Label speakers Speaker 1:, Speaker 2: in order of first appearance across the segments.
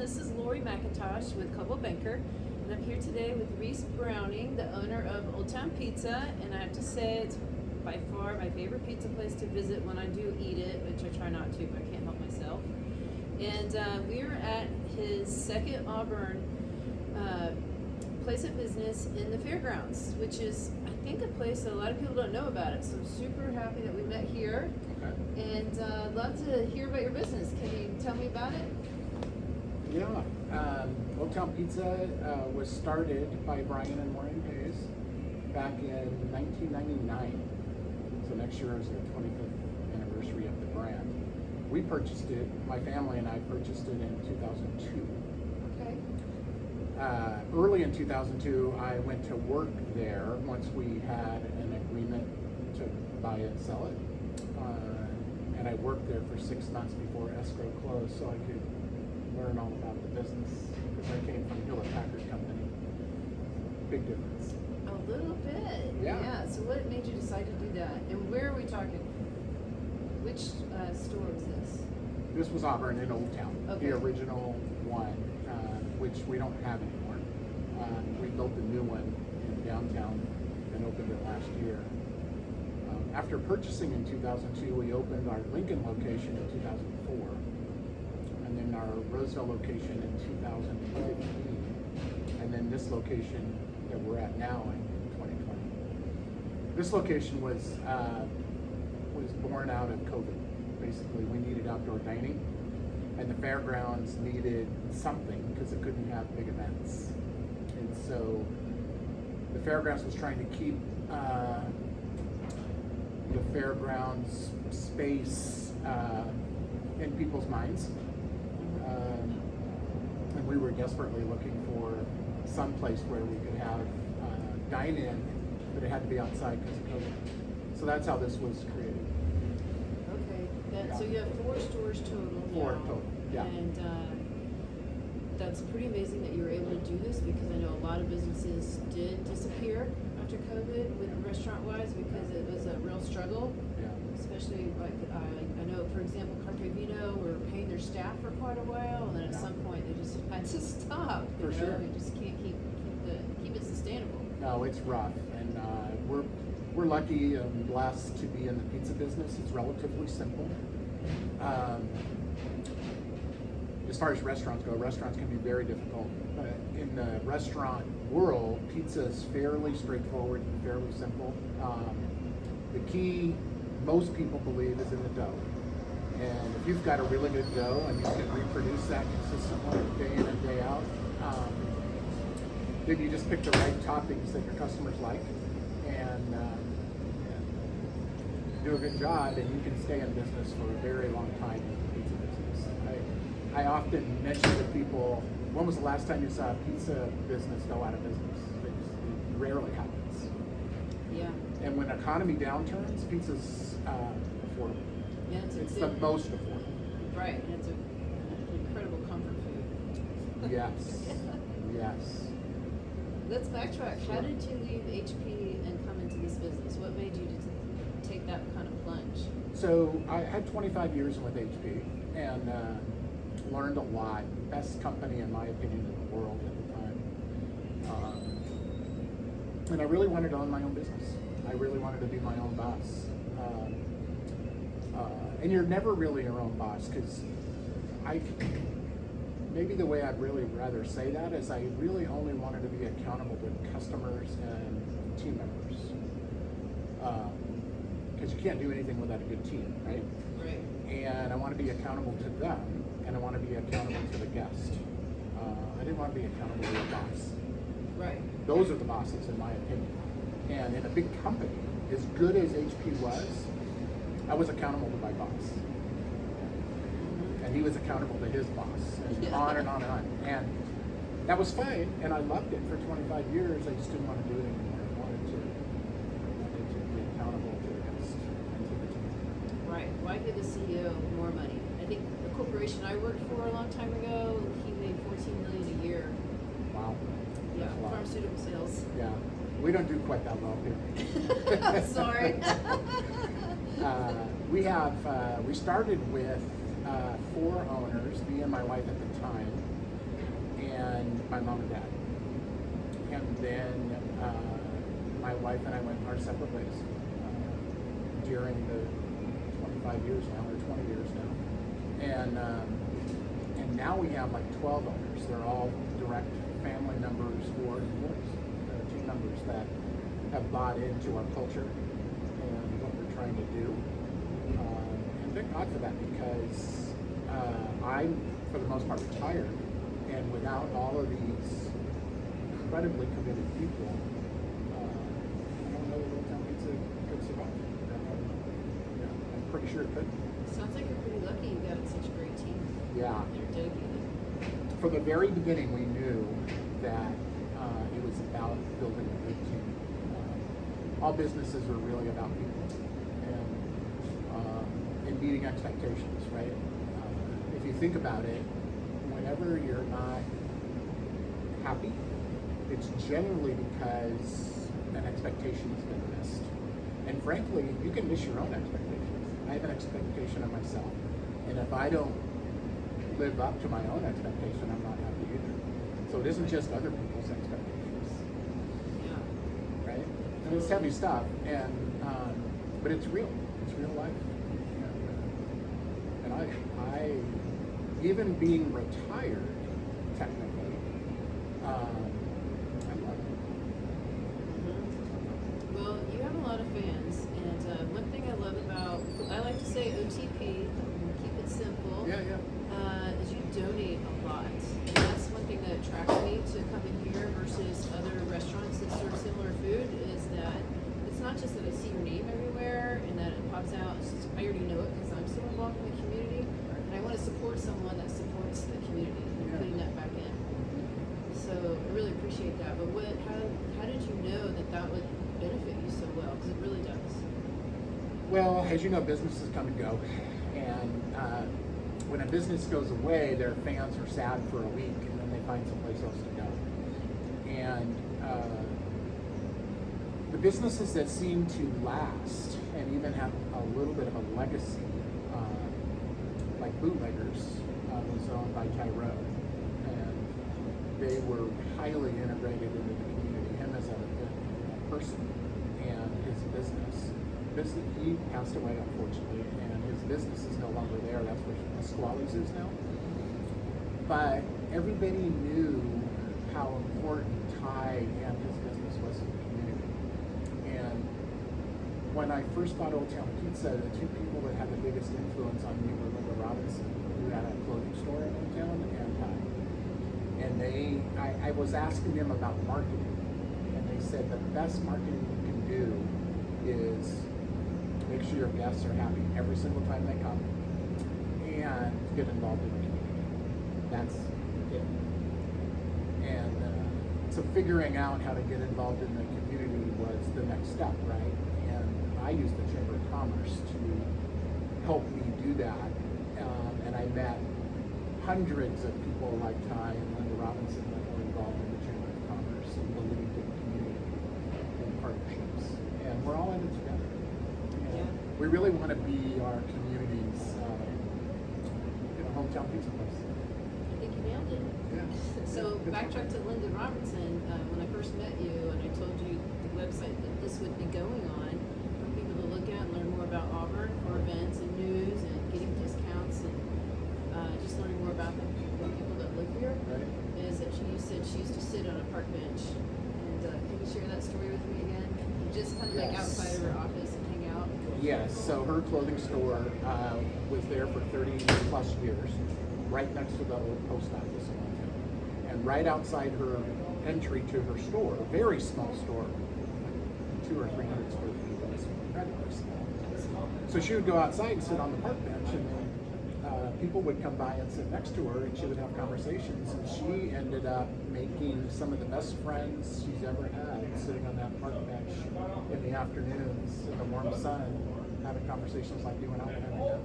Speaker 1: This is Lori McIntosh with Cobo Banker, and I'm here today with Reese Browning, the owner of Old Town Pizza, and I have to say it's by far my favorite pizza place to visit when I do eat it, which I try not to, but I can't help myself. And we are at his second Auburn place of business in the fairgrounds, which is, I think, a place that a lot of people don't know about it. So I'm super happy that we met here.
Speaker 2: Okay.
Speaker 1: And love to hear about your business. Can you tell me about it?
Speaker 2: Yeah. Old Town Pizza was started by Brian and Maureen Hayes back in 1999. So next year is their 25th anniversary of the brand. We purchased it, my family and I purchased it in 2002.
Speaker 1: Okay.
Speaker 2: Early in 2002, I went to work there once we had an agreement to buy it and sell it. And I worked there for 6 months before escrow closed so I could learn all about the business, because I came from Hewlett Packard Company. Big difference.
Speaker 1: A little bit.
Speaker 2: Yeah.
Speaker 1: So what made you decide to do that? And where are we talking? Which store was this?
Speaker 2: This was Auburn in Old Town,
Speaker 1: Okay.
Speaker 2: the original one, which we don't have anymore. We built a new one in downtown and opened it last year. After purchasing in 2002, we opened our Lincoln location in 2004, and then our Roseville location in 2015, and then this location that we're at now in 2020. This location was born out of COVID. Basically, we needed outdoor dining, and the fairgrounds needed something because it couldn't have big events. And so the fairgrounds was trying to keep the fairgrounds space in people's minds. And we were desperately looking for some place where we could have dine-in, but it had to be outside because of COVID. So that's how this was created.
Speaker 1: Okay.
Speaker 2: Yeah.
Speaker 1: So you have 4 stores total.
Speaker 2: 4
Speaker 1: now.
Speaker 2: total, yeah.
Speaker 1: And that's pretty amazing that you were able to do this, because I know a lot of businesses did disappear after COVID with restaurant-wise, because it was a real struggle.
Speaker 2: Yeah.
Speaker 1: Especially like I know, for example, Carpe Vino were paying their staff for quite a while, and then at
Speaker 2: Yeah.
Speaker 1: some point they just had to stop.
Speaker 2: For sure.
Speaker 1: You just can't keep it sustainable.
Speaker 2: No, it's rough, and we're lucky and blessed to be in the pizza business. It's relatively simple. As far as restaurants go, restaurants can be very difficult. In the restaurant world, pizza is fairly straightforward and fairly simple. The key, most people believe, is in the dough. And if you've got a really good dough and you can reproduce that consistently day in and day out, then you just pick the right toppings that your customers like, and do a good job, and you can stay in business for a very long time in the pizza business. I often mention to people, when was the last time you saw a pizza business go out of business? It rarely happens.
Speaker 1: Yeah.
Speaker 2: And when economy downturns, pizza's affordable.
Speaker 1: Yeah,
Speaker 2: It's the most affordable.
Speaker 1: Right, and it's an incredible comfort food.
Speaker 2: Yes. Yes.
Speaker 1: Let's backtrack. How did you leave HP and come into this business? What made you take that kind of plunge?
Speaker 2: So I had 25 years with HP and learned a lot. Best company, in my opinion, in the world at the time. And I really wanted to own my own business. I really wanted to be my own boss. And you're never really your own boss, because maybe the way I'd really rather say that is I really only wanted to be accountable to customers and team members. Because you can't do anything without a good team, right?
Speaker 1: Right.
Speaker 2: And I want to be accountable to them, and I want to be accountable to the guest. I didn't want to be accountable to a boss.
Speaker 1: Right.
Speaker 2: Those are the bosses, in my opinion. And in a big company, as good as HP was, I was accountable to my boss. And he was accountable to his boss, and on and on and on. And that was fine, and I loved it for 25 years. I just didn't want to do it anymore. I wanted to be accountable to the guest and to the team.
Speaker 1: Right. Why give the CEO more money? I think the corporation I worked for a long time ago, he made $14 million a year.
Speaker 2: Wow.
Speaker 1: Yeah,
Speaker 2: That's a lot.
Speaker 1: pharmaceutical sales.
Speaker 2: Yeah, we don't do quite that well here.
Speaker 1: Sorry.
Speaker 2: We started with 4 owners, me and my wife at the time, my mom and dad. And then my wife and I went our separate ways during the 25 years now, or 20 years now. And now we have like 12 owners. They're all direct family members or employees, team members that have bought into our culture and what we're trying to do. And thank God for that, because I'm, for the most part, retired. And without all of these incredibly committed people, I don't know that Old Town Pizza could survive. I'm pretty sure it could.
Speaker 1: Sounds like you're pretty lucky you got such a great team.
Speaker 2: Yeah.
Speaker 1: They're dedicated.
Speaker 2: From the very beginning, we knew that it was about building a good team. All businesses are really about people and meeting expectations, right? If you think about it, whenever you're not happy, it's generally because an expectation has been missed. And frankly, you can miss your own expectations. I have an expectation of myself, and if I don't live up to my own expectation, I'm not happy either. So it isn't just other people's expectations.
Speaker 1: Yeah.
Speaker 2: Right? And it's heavy stuff, and but it's real. It's real life. And I even being retired, technically, I love it.
Speaker 1: Mm-hmm. Well, you have a lot of fans, and one thing I love about, I like to say OTP, keep it simple.
Speaker 2: Yeah.
Speaker 1: Is you donate a lot. And that's one thing that attracts me to coming here versus other restaurants that serve similar food, is that it's not just that I see your name everywhere and that it pops out. It's just, I already know it because I'm so involved in the community, and I want to support someone that supports the community and putting that back in. So I really appreciate that. But how did you know that would benefit you so well? Because it really does.
Speaker 2: Well, as you know, businesses come and go, and when a business goes away, their fans are sad for a week, and then they find someplace else to go. And the businesses that seem to last and even have a little bit of a legacy, like Bootleggers, was owned by Tyrone, and they were highly integrated into the community. Him as a person and his business. He passed away, unfortunately, and his business is no longer there. That's where Squally's is now. But everybody knew how important Ty and his business was to the community. And when I first bought Old Town Pizza, the two people that had the biggest influence on me were Linda Robinson, who had a clothing store in Old Town, and Ty. And I was asking them about marketing, and they said the best marketing you can do is make sure your guests are happy every single time they come, and get involved in the community. That's it. And so figuring out how to get involved in the community was the next step, right? And I used the Chamber of Commerce to help me do that. And I met hundreds of people like Ty and Linda Robinson that were involved in the Chamber of Commerce and believed in community and partnerships. And we're all in it together. We really want to be our community's hometown pizza place.
Speaker 1: I think you nailed it.
Speaker 2: Yeah.
Speaker 1: So backtrack to Linda Robertson. When I first met you, and I told you the website that this would be going on for people to look at and learn more about Auburn for events and news and getting discounts and just learning more about the people that live here.
Speaker 2: Right.
Speaker 1: Is that you said she used to sit on a park bench, and can you share that story with me again? Just kind of like outside of her office and hang out.
Speaker 2: Yes, so her clothing store was there for 30 plus years, right next to the old post office in Old Town. And right outside her entry to her store, a very small store, 200 or 300 square feet, it was incredibly small. So she would go outside and sit on the park bench, and then people would come by and sit next to her, and she would have conversations. And she ended up making some of the best friends she's ever had, sitting on that park bench in the afternoons in the warm sun, having conversations like you and I are having now.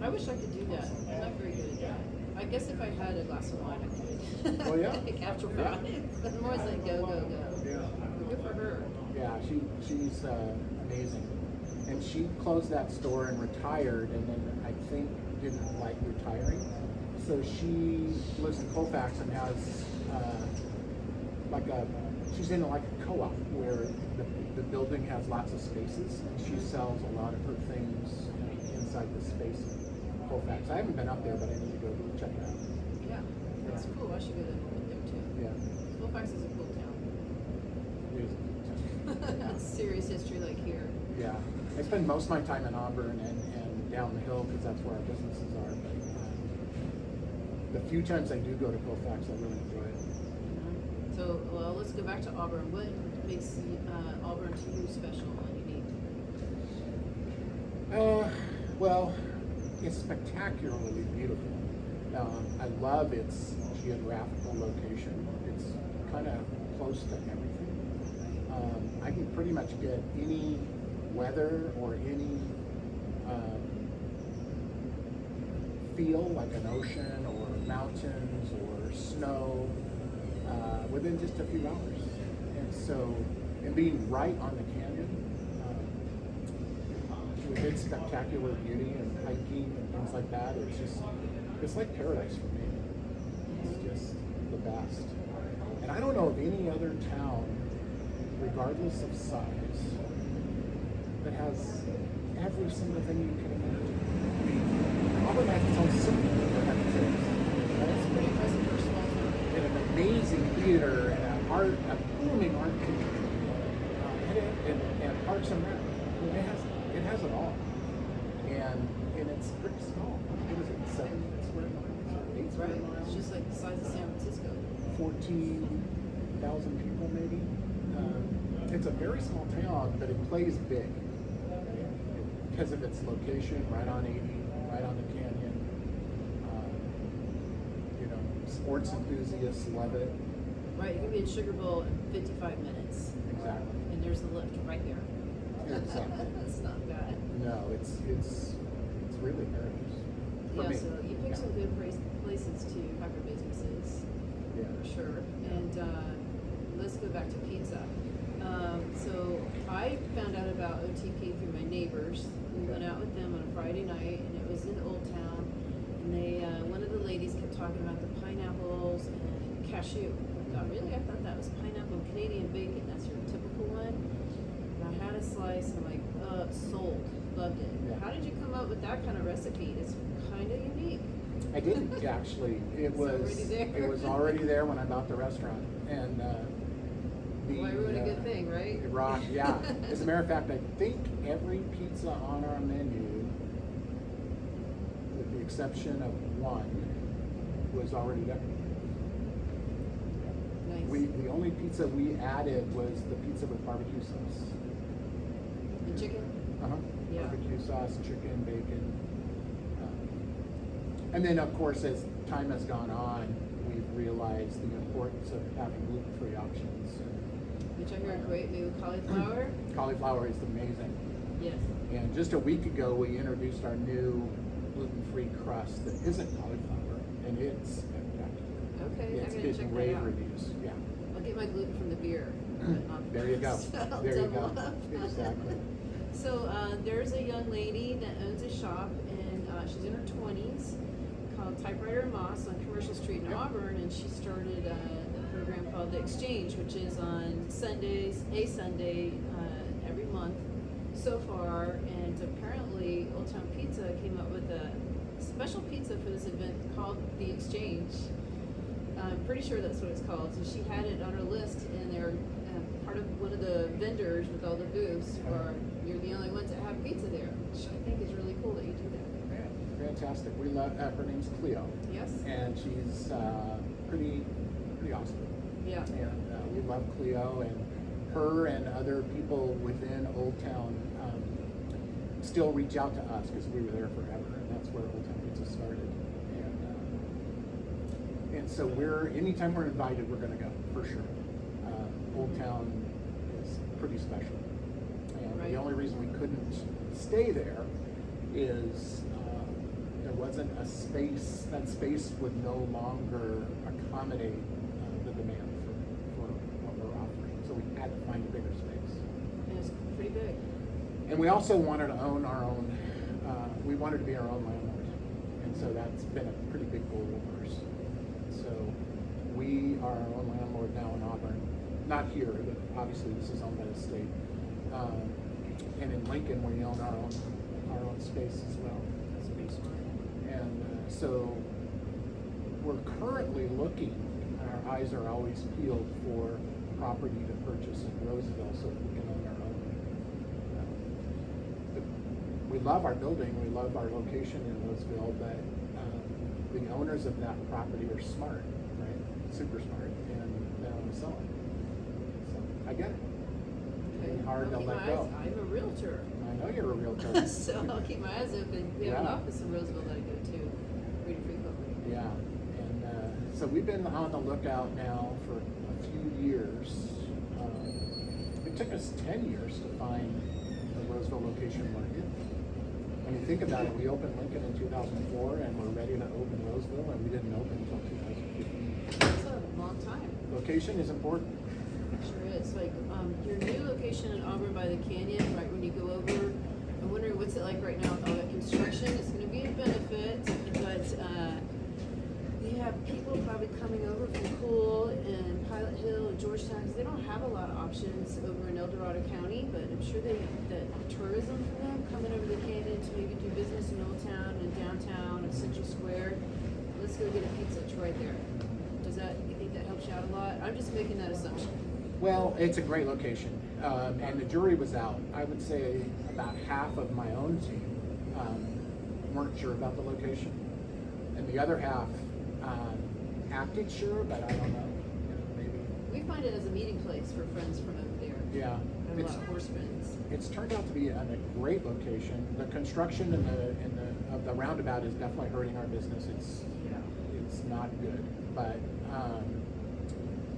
Speaker 1: I wish I could do that. I'm not very good at that. I guess if I had a glass of wine, I could.
Speaker 2: Well, yeah.
Speaker 1: Capture vibes. But I'm always like, go.
Speaker 2: Yeah.
Speaker 1: Good for her.
Speaker 2: Yeah, she's amazing. And she closed that store and retired, and then I think didn't like retiring. So she lives in Colfax and has she's in like a co-op where the building has lots of spaces, and she sells a lot of her things inside the space of Colfax. I haven't been up there, but I need to go check it out.
Speaker 1: Yeah, that's cool. I should go there too.
Speaker 2: Yeah.
Speaker 1: Colfax is a cool town.
Speaker 2: It is a good town. Yeah.
Speaker 1: It's serious history like here.
Speaker 2: Yeah. I spend most of my time in Auburn and down the hill because that's where our businesses are. But the few times I do go to Colfax, I really enjoy it.
Speaker 1: So, well, let's go back to Auburn. What makes Auburn to you special and unique?
Speaker 2: Well, it's spectacularly beautiful. I love its geographical location. It's kind of close to everything. I can pretty much get any weather or any feel like an ocean or mountains or snow within just a few hours. And so, and being right on the canyon, with its spectacular beauty and hiking and things like that, it's like paradise for me. It's just the best. And I don't know of any other town, regardless of size, that has every single thing you can imagine. I mean, Auburn has its own symphony for heaven's sakes.
Speaker 1: That's pretty impressive for a small town.
Speaker 2: And an amazing theater and a booming art community, and parks and rec. I mean, it has it all. And it's pretty small. What is it, 7 square miles or 8 square
Speaker 1: Right.
Speaker 2: miles?
Speaker 1: It's just like the size of San Francisco.
Speaker 2: 14,000 people maybe. It's a very small town, but it plays big because of its location, right on 80, right on the canyon. Sports enthusiasts love it.
Speaker 1: Right, you can be in Sugar Bowl in 55 minutes.
Speaker 2: Exactly.
Speaker 1: And there's the lift right there.
Speaker 2: Exactly.
Speaker 1: That's not bad.
Speaker 2: No, it's really paradise. For
Speaker 1: Yeah,
Speaker 2: me.
Speaker 1: so you pick some good places to have your businesses,
Speaker 2: Yeah.
Speaker 1: for sure. And let's go back to pizza. So I found out about OTP through my neighbors. We went out with them on a Friday night, and it was in Old Town. And they, one of the ladies kept talking about the pineapples and cashew. I thought, really? I thought that was pineapple and Canadian bacon. That's your typical one. And I had a slice, and I'm like, sold. Loved it.
Speaker 2: Yeah.
Speaker 1: How did you come up with that kind of recipe? It's kind of unique.
Speaker 2: I didn't actually. It was already there when I bought the restaurant, and
Speaker 1: Well, everyone a good thing, right?
Speaker 2: It rocked. Yeah. As a matter of fact, I think every pizza on our menu, with the exception of one, was already there.
Speaker 1: Nice.
Speaker 2: The only pizza we added was the pizza with barbecue sauce.
Speaker 1: And chicken? Yeah.
Speaker 2: Barbecue sauce, chicken, bacon. And then, of course, as time has gone on, we've realized the importance of having gluten-free options.
Speaker 1: Which I heard great new cauliflower.
Speaker 2: Cauliflower is amazing.
Speaker 1: Yes.
Speaker 2: And just a week ago, we introduced our new gluten-free crust that isn't cauliflower, and it's spectacular.
Speaker 1: Okay,
Speaker 2: It's
Speaker 1: I'm gonna check
Speaker 2: getting
Speaker 1: that
Speaker 2: rave
Speaker 1: out.
Speaker 2: reviews. Yeah.
Speaker 1: I'll get my gluten from the beer. But not the
Speaker 2: There you go.
Speaker 1: crust. I'll
Speaker 2: There you
Speaker 1: double
Speaker 2: go.
Speaker 1: up.
Speaker 2: Exactly.
Speaker 1: So there's a young lady that owns a shop, and she's in her 20s, called Typewriter and Moss on Commercial Street in
Speaker 2: Yep.
Speaker 1: Auburn, and she started a program called The Exchange, which is on Sundays, a Sunday every month so far. And apparently Old Town Pizza came up with a special pizza for this event called The Exchange. I'm pretty sure that's what it's called. So she had it on her list, and they're part of one of the vendors with all the booths, or you're the only ones that have pizza there, which I think is really cool that you do that.
Speaker 2: Yeah, fantastic. We love her name's Cleo.
Speaker 1: Yes?
Speaker 2: And she's pretty awesome.
Speaker 1: Yeah.
Speaker 2: And we love Cleo, and her and other people within Old Town still reach out to us because we were there forever, and that's where Old Town Pizza started. And so anytime we're invited, we're going to go for sure. Old Town is pretty special, and
Speaker 1: Right.
Speaker 2: the only reason we couldn't stay there is there wasn't a space. That space would no longer accommodate the demand for what we're offering, so we had to find a bigger space.
Speaker 1: And it's pretty big.
Speaker 2: And we also wanted to own our own. We wanted to be our own landlord, and so that's been a pretty big goal of ours. So we our own landlord now in Auburn. Not here, but obviously this is owned by the state. And in Lincoln, we own our own space as well.
Speaker 1: That's pretty smart.
Speaker 2: And so we're currently looking, our eyes are always peeled for property to purchase in Roseville so that we can own our own. But we love our building, we love our location in Roseville, but the owners of that property are smart, right? Super smart, and they want to sell it. So I get it.
Speaker 1: Okay.
Speaker 2: Hard to
Speaker 1: I'll keep
Speaker 2: let
Speaker 1: my
Speaker 2: go.
Speaker 1: eyes- I'm a realtor.
Speaker 2: I know you're a realtor.
Speaker 1: So I'll keep my eyes open. We have an
Speaker 2: Yeah.
Speaker 1: office in Roseville that I go to pretty frequently.
Speaker 2: Yeah, and so we've been on the lookout now for a few years. It took us 10 years to find the Roseville location we're in. When you think about it, we opened Lincoln in 2004 and we're ready to open Roseville, and we didn't open until 2015.
Speaker 1: That's a long time.
Speaker 2: Location is important.
Speaker 1: It sure is. Like your new location in Auburn by the canyon, right when you go over, I'm wondering what's it like right now with all that construction. It's going to be a benefit, but you have people probably coming over from Cool and Pilot Hill and Georgetown because they don't have a lot of options over in El Dorado County, but I'm sure that tourism for them coming over the canyon to maybe do business in Old Town and downtown and Central Square. Let's go get a pizza. It's right there. You think that helps you out a lot? I'm just making that assumption.
Speaker 2: Well, it's a great location, and the jury was out. I would say about half of my own team weren't sure about the location, and the other half acted sure, but I don't know. Maybe.
Speaker 1: We find it as a meeting place for friends from over there.
Speaker 2: Yeah,
Speaker 1: I have a lot of horse friends.
Speaker 2: it's turned out to be a great location. The construction of the roundabout is definitely hurting our business. It's not good, but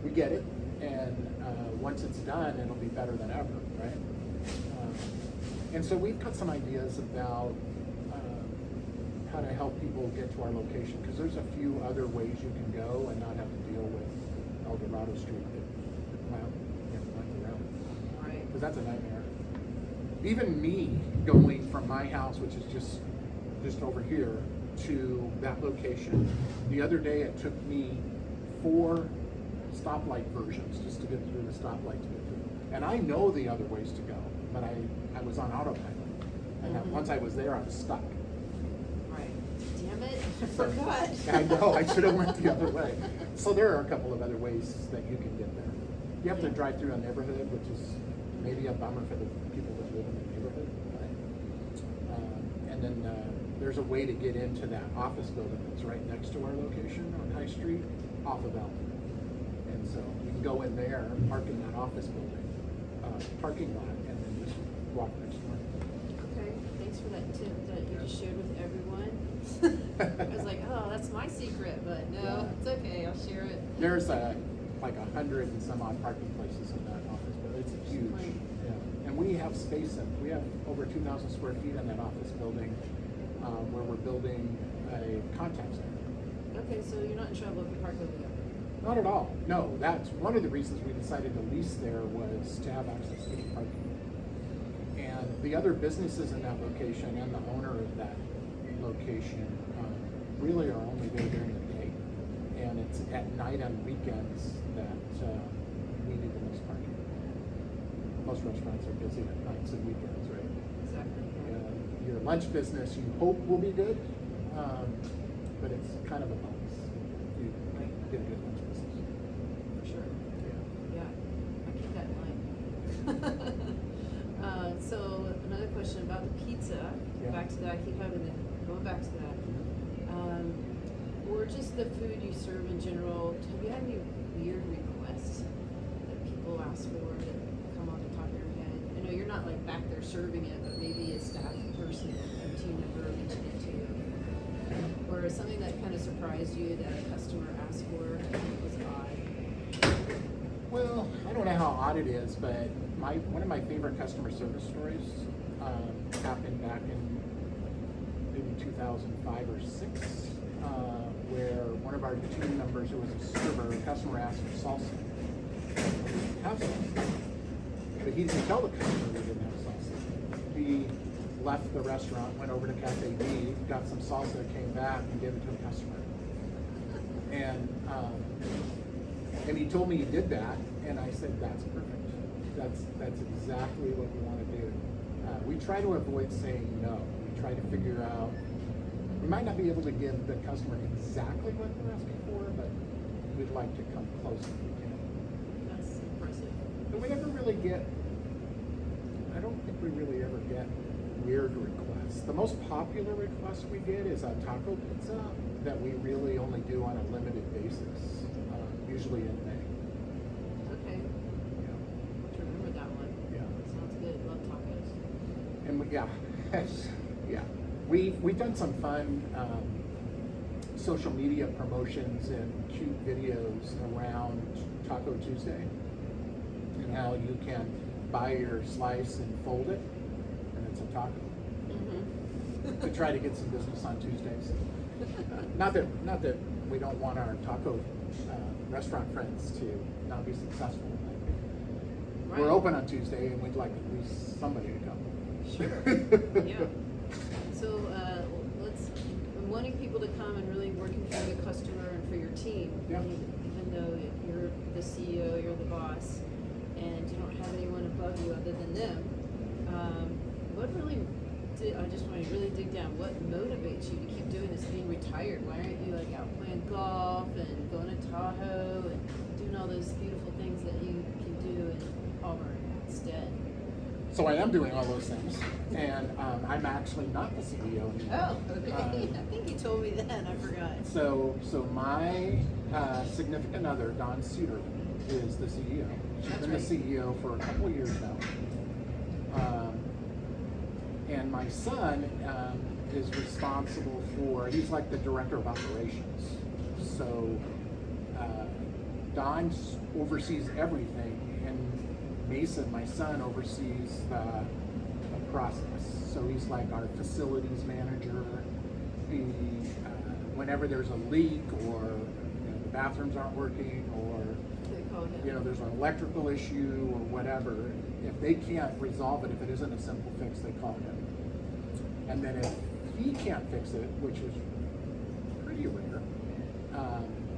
Speaker 2: we get it, and once it's done, it'll be better than ever, right? And so we've got some ideas about how to help people get to our location, because there's a few other ways you can go and not have to deal with El Dorado Street
Speaker 1: Right.
Speaker 2: because that's a nightmare. Even me going from my house, which is just over here, to that location, the other day it took me 4 stoplight versions just to get through the stoplight to get through. And I know the other ways to go, but I was on autopilot, and once I was there, I was stuck.
Speaker 1: Right. Damn it! I forgot.
Speaker 2: I know, I should have went the other way. So there are a couple of other ways that you can get there. You have to drive through a neighborhood, which is maybe a bummer for the people that live in the neighborhood. And then there's a way to get into that office building that's right next to our location on High Street, off of Elton. And so you can go in there, park in that office building, parking lot, and then just walk next door.
Speaker 1: Okay. Thanks for that tip that you just shared with everyone. I was like, oh, that's my secret, but no, it's okay. I'll share it.
Speaker 2: There's like 100 and some odd parking places in that office building. It's huge. Yeah. And we have space in. We have over 2,000 square feet in that office building, where we're building a contact center.
Speaker 1: Okay, so you're not in trouble if you park over there.
Speaker 2: Not at all. No, that's one of the reasons we decided to lease there, was to have access to the parking. And the other businesses in that location and the owner of that location really are only there during the day. And it's at night and weekends that we need the most parking. Most restaurants are busy at nights and weekends, right?
Speaker 1: Exactly.
Speaker 2: Your lunch business, you hope will be good, but it's kind of a bonus. You get a good lunch business.
Speaker 1: For sure.
Speaker 2: Yeah.
Speaker 1: Yeah. I keep that in mind. So another question about the pizza.
Speaker 2: Yeah.
Speaker 1: Back to that. I keep going back to that. Or just the food you serve in general. Have you had any weird requests that people ask for that come off the top of your head? I know you're not like back there serving it, but maybe a staff person, a team member mentioned it to you. Or something that kind of surprised you that a customer asked for was odd.
Speaker 2: Well, I don't know how odd it is, but one of my favorite customer service stories happened back in maybe 2005 or 6, where one of our team members, who was a server, a customer asked for salsa. Have salsa. But he didn't tell the customer we didn't have salsa. He left the restaurant, went over to Cafe B, got some salsa, came back and gave it to a customer. And And he told me he did that, and I said, that's perfect. That's exactly what we want to do. We try to avoid saying no. We try to figure out, we might not be able to give the customer exactly what they're asking for, but we'd like to come close if we can.
Speaker 1: That's impressive.
Speaker 2: But we never really get, I don't think we really ever get weird requests. The most popular request we get is a taco pizza that we really only do on a limited basis, usually in May.
Speaker 1: Okay.
Speaker 2: Yeah.
Speaker 1: To remember that one.
Speaker 2: Yeah.
Speaker 1: Sounds good. Love tacos.
Speaker 2: And yeah, we've done some fun social media promotions and cute videos around Taco Tuesday, and how you can buy your slice and fold it, and it's a taco.
Speaker 1: Mm-hmm.
Speaker 2: To try to get some business on Tuesdays. Not that we don't want our taco restaurant friends to not be successful.
Speaker 1: Right.
Speaker 2: We're open on Tuesday, and we'd like at least somebody to come.
Speaker 1: Sure. Yeah. So I'm wanting people to come and really working for the customer and for your team.
Speaker 2: Yeah.
Speaker 1: Even though you're the CEO, you're the boss, and you don't have anyone above you other than them. What really? I just want to really dig down. What motivates you to keep doing this? Being retired, why aren't you like out playing golf and going to Tahoe and doing all those beautiful things that you can do in Auburn instead?
Speaker 2: So I am doing all those things, and I'm actually not the CEO anymore.
Speaker 1: Oh, okay. I think you told me that. I forgot.
Speaker 2: So my significant other, Dawn Cedar, is the CEO. She's
Speaker 1: That's
Speaker 2: been
Speaker 1: right.
Speaker 2: the CEO for a couple of years now. And my son is responsible for, he's like the director of operations. So Don oversees everything, and Mason, my son, oversees the process. So he's like our facilities manager. He, whenever there's a leak, or the bathrooms aren't working, or
Speaker 1: They call him.
Speaker 2: there's an electrical issue or whatever, if they can't resolve it, if it isn't a simple fix, they call him. And then if he can't fix it, which is pretty rare,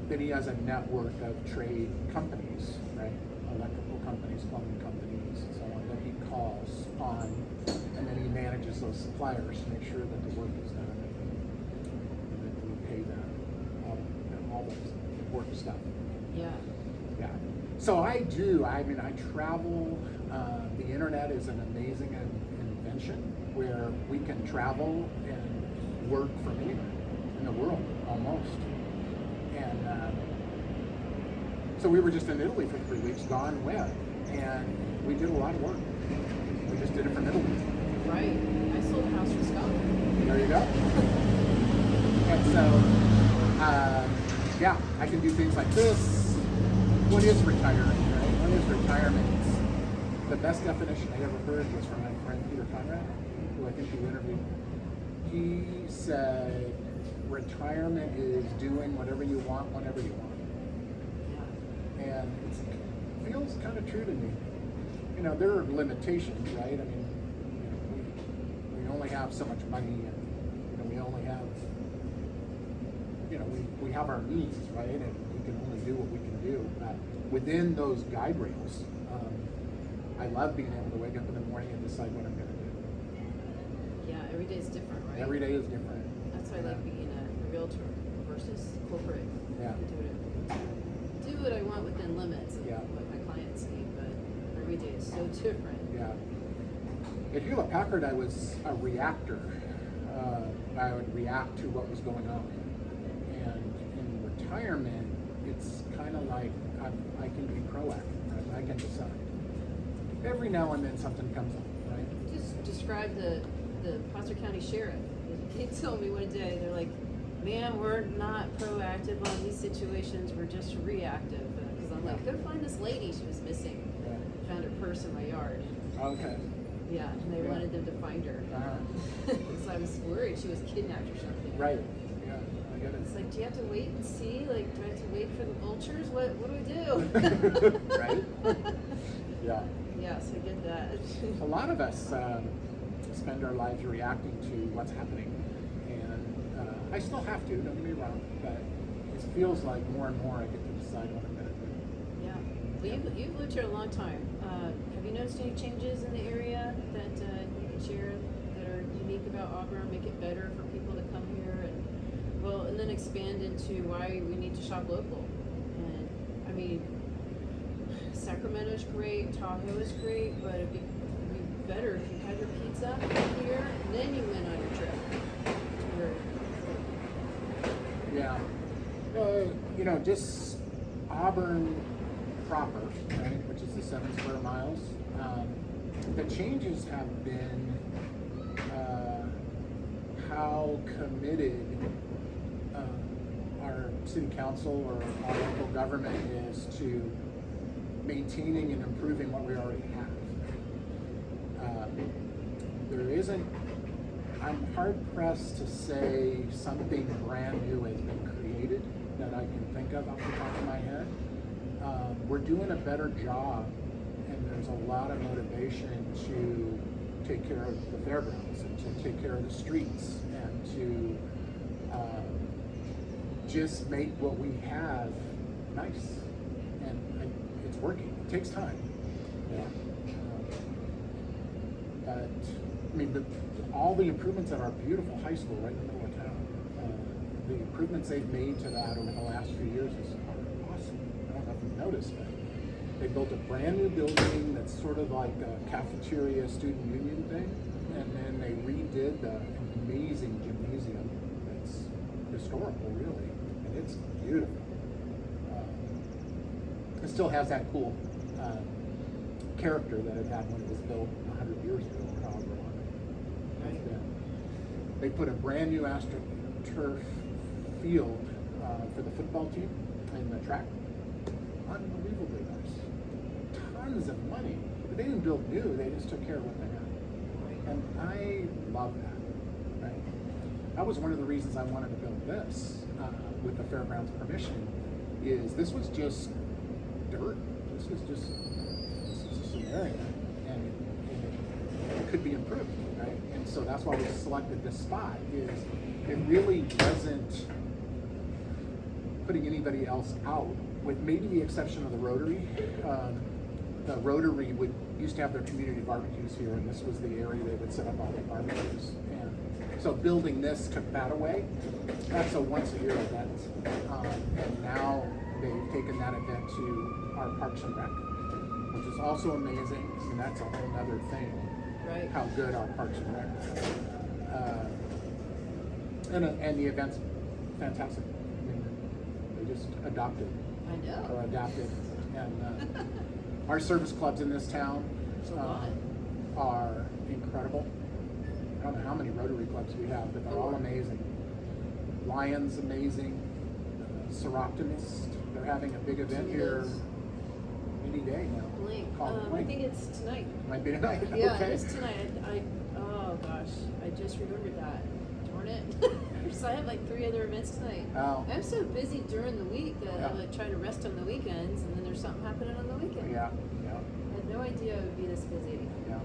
Speaker 2: then he has a network of trade companies, right? Electrical companies, plumbing companies, and so on, that he calls on, and then he manages those suppliers to make sure that the work is done, and that we pay them, all that important stuff.
Speaker 1: Yeah.
Speaker 2: Yeah. So I travel. The internet is an amazing invention where we can travel and work from anywhere in the world, almost. And so we were just in Italy for 3 weeks, gone wet, and we did a lot of work. We just did it from Italy.
Speaker 1: Right. I sold a house in Scotland.
Speaker 2: There you go. And so, yeah, I can do things like this. What is retiring, right? What is retirement? The best definition I ever heard was from my friend Peter Conrad, who I think you interviewed. He said, retirement is doing whatever you want, whenever you want.
Speaker 1: Yeah.
Speaker 2: And it feels kind of true to me. There are limitations, right? I mean, we only have so much money, and we only have, we have our needs, right? And we can only do what we can do. But within those guide rails, I love being able to wake up in the morning and decide what I'm going to do.
Speaker 1: Yeah, every day is different, right?
Speaker 2: Every day is different.
Speaker 1: That's why I like being a realtor versus corporate.
Speaker 2: Yeah.
Speaker 1: Do what I want within limits of
Speaker 2: Yeah.
Speaker 1: what my clients need, but every day is so different.
Speaker 2: Yeah. At Hewlett Packard, I was a reactor. I would react to what was going on. And in retirement, it's kind of like I can be proactive, right? I can decide. Every now and then something comes up, right?
Speaker 1: Just describe the Placer County Sheriff. He told me one day, they're like, ma'am, we're not proactive on these situations, we're just reactive. Because I'm like, go find this lady, she was missing.
Speaker 2: Yeah.
Speaker 1: Found her purse in my yard.
Speaker 2: Okay.
Speaker 1: Yeah, and they wanted them to find her. So I was worried she was kidnapped or something.
Speaker 2: Right. Yeah, I get it.
Speaker 1: It's like, do you have to wait and see? Like, do I have to wait for the vultures? What do I do?
Speaker 2: Right? Yeah.
Speaker 1: Yes, I get that.
Speaker 2: A lot of us spend our lives reacting to what's happening, and I still have to, don't get me wrong, but it feels like more and more I get to decide what I'm going to do.
Speaker 1: Well, you've lived here a long time. Have you noticed any changes in the area that you can share that are unique about Auburn, make it better for people to come here, and then expand into why we need to shop local? And I mean, Sacramento's great, Tahoe is great, but it'd be better if you had your pizza here and then you went on your trip.
Speaker 2: Yeah. Just Auburn proper, right, which is the 7 square miles. The changes have been how committed our city council or our local government is to maintaining and improving what we already have. I'm hard pressed to say something brand new has been created that I can think of off the top of my head. We're doing a better job, and there's a lot of motivation to take care of the fairgrounds and to take care of the streets and to just make what we have nice. And it's working. It takes time. Yeah. But I mean, all the improvements at our beautiful high school right in the middle of town, the improvements they've made to that over the last few years are awesome. I don't know if you've noticed, but they built a brand new building that's sort of like a cafeteria student union thing, and then they redid the amazing gymnasium that's historical, really, and it's beautiful. It still has that cool character that it had when it was built 100 years ago, or however long it's been. They put a brand new AstroTurf field for the football team and the track. Unbelievably nice. Tons of money. But they didn't build new, they just took care of what they had. And I love that. Right? That was one of the reasons I wanted to build this with the fairgrounds permission, is this was just dirt. This was just an area, and it could be improved, right? And so that's why we selected this spot. Is it really wasn't putting anybody else out, with maybe the exception of the Rotary. The Rotary used to have their community barbecues here, and this was the area they would set up all their barbecues. And so building this took that away. That's a once-a-year event, and now they've taken that event to our Parks and Rec, which is also amazing, and that's a whole other thing.
Speaker 1: Right.
Speaker 2: How good our Parks and Rec is. And the event's fantastic. I mean, they just adopted.
Speaker 1: I know.
Speaker 2: Or adapted. And our service clubs in this town are incredible. I don't know how many Rotary clubs we have, but they're all amazing. Lions, amazing. Seroptimist, they're having a big event here any day now.
Speaker 1: Blink. I
Speaker 2: Blink.
Speaker 1: think it's tonight.
Speaker 2: Might be tonight.
Speaker 1: Yeah,
Speaker 2: Okay.
Speaker 1: it's tonight. Oh gosh, I just remembered that. Darn it. So I have like 3 other events tonight.
Speaker 2: Oh.
Speaker 1: I'm so busy during the week that
Speaker 2: Yeah.
Speaker 1: I would try to rest on the weekends, and then there's something happening on the weekend.
Speaker 2: Yeah.
Speaker 1: I had no idea it would be this busy.
Speaker 2: Yeah.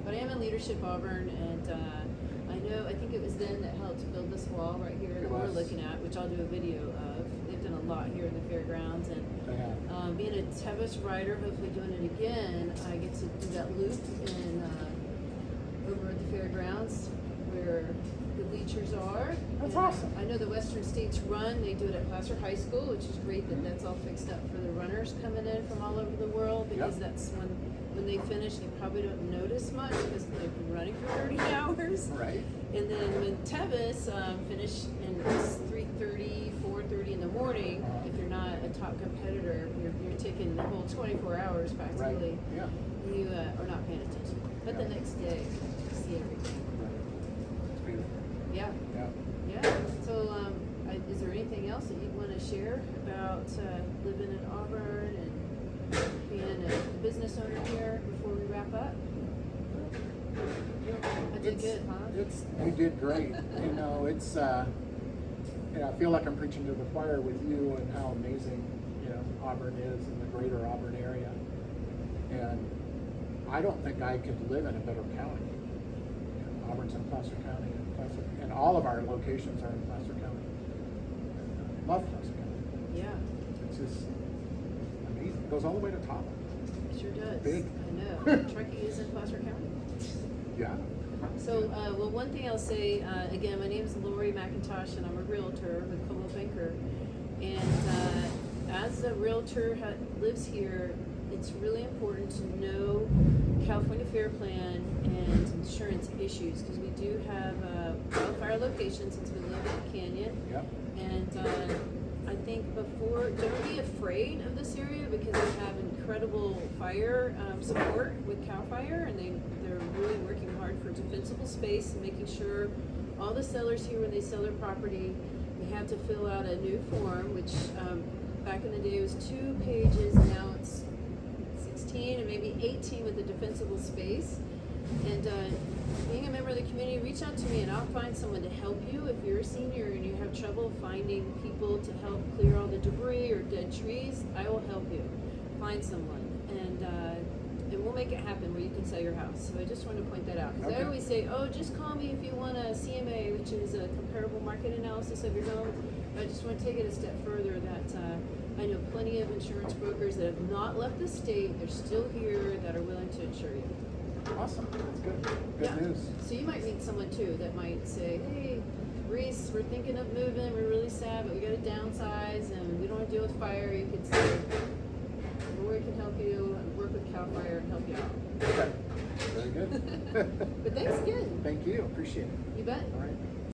Speaker 1: But I am in Leadership Auburn, and I think it was them that helped build this wall right here that we're looking at, which I'll do a video of. They've done a lot here in the fairgrounds, and being a Tevis rider, hopefully doing it again, I get to do that loop in over at the fairgrounds where the bleachers are.
Speaker 2: That's
Speaker 1: And
Speaker 2: awesome.
Speaker 1: I know the Western States Run, they do it at Placer High School, which is great that that's all fixed up for the runners coming in from all over the world, because that's when they finish, they probably don't notice much because they've been running for 30 hours.
Speaker 2: Right.
Speaker 1: And then when Tevis finish in 3:30, 4:30 in the morning, if you're not a top competitor, you're taking the whole 24 hours practically.
Speaker 2: Right. Yeah.
Speaker 1: You are not paying attention. But the next day, you see everything.
Speaker 2: Right. It's beautiful.
Speaker 1: Yeah.
Speaker 2: Yeah.
Speaker 1: Yeah. So, is there anything else that you'd want to share about living in Auburn and being a business owner here before we wrap up? I did good, huh?
Speaker 2: You did great. It's I feel like I'm preaching to the choir with you and how amazing Auburn is in the greater Auburn area. And I don't think I could live in a better county. Auburn's in Placer County, and all of our locations are in Placer County. Love Placer County.
Speaker 1: Yeah.
Speaker 2: It's just amazing. It goes all the way to Tahoe.
Speaker 1: It sure does.
Speaker 2: Big.
Speaker 1: I know. Truckee is in Placer County.
Speaker 2: Yeah.
Speaker 1: So, well, one thing I'll say, again, my name is Lori McIntosh, and I'm a realtor with Coldwell Banker. And as a realtor lives here, it's really important to know California Fair Plan and insurance issues, because we do have wildfire locations since we live in the canyon.
Speaker 2: Yep.
Speaker 1: And I think don't be afraid of this area, because they have incredible fire support with CAL FIRE, and they're really working hard for defensible space and making sure all the sellers here, when they sell their property, they have to fill out a new form, which back in the day was 2 pages, and now it's 16 and maybe 18 with a defensible space. And being a member of the community, reach out to me and I'll find someone to help you. If you're a senior and you have trouble finding people to help clear all the debris or dead trees, I will help you find someone, and we'll make it happen where you can sell your house. So I just wanted to point that out, because I always say, oh, just call me if you want a CMA, which is a comparable market analysis of your home. I just want to take it a step further, that I know plenty of insurance brokers that have not left the state, they're still here, that are willing to insure you.
Speaker 2: Awesome. That's good. Good news.
Speaker 1: So you might meet someone too that might say, hey, Reese, we're thinking of moving, we're really sad, but we got to downsize and we don't want to deal with fire. You could say, Lori can help you and work with CAL FIRE and help you out.
Speaker 2: Okay. Very good.
Speaker 1: But thanks again.
Speaker 2: Thank you. Appreciate it.
Speaker 1: You bet.
Speaker 2: All right.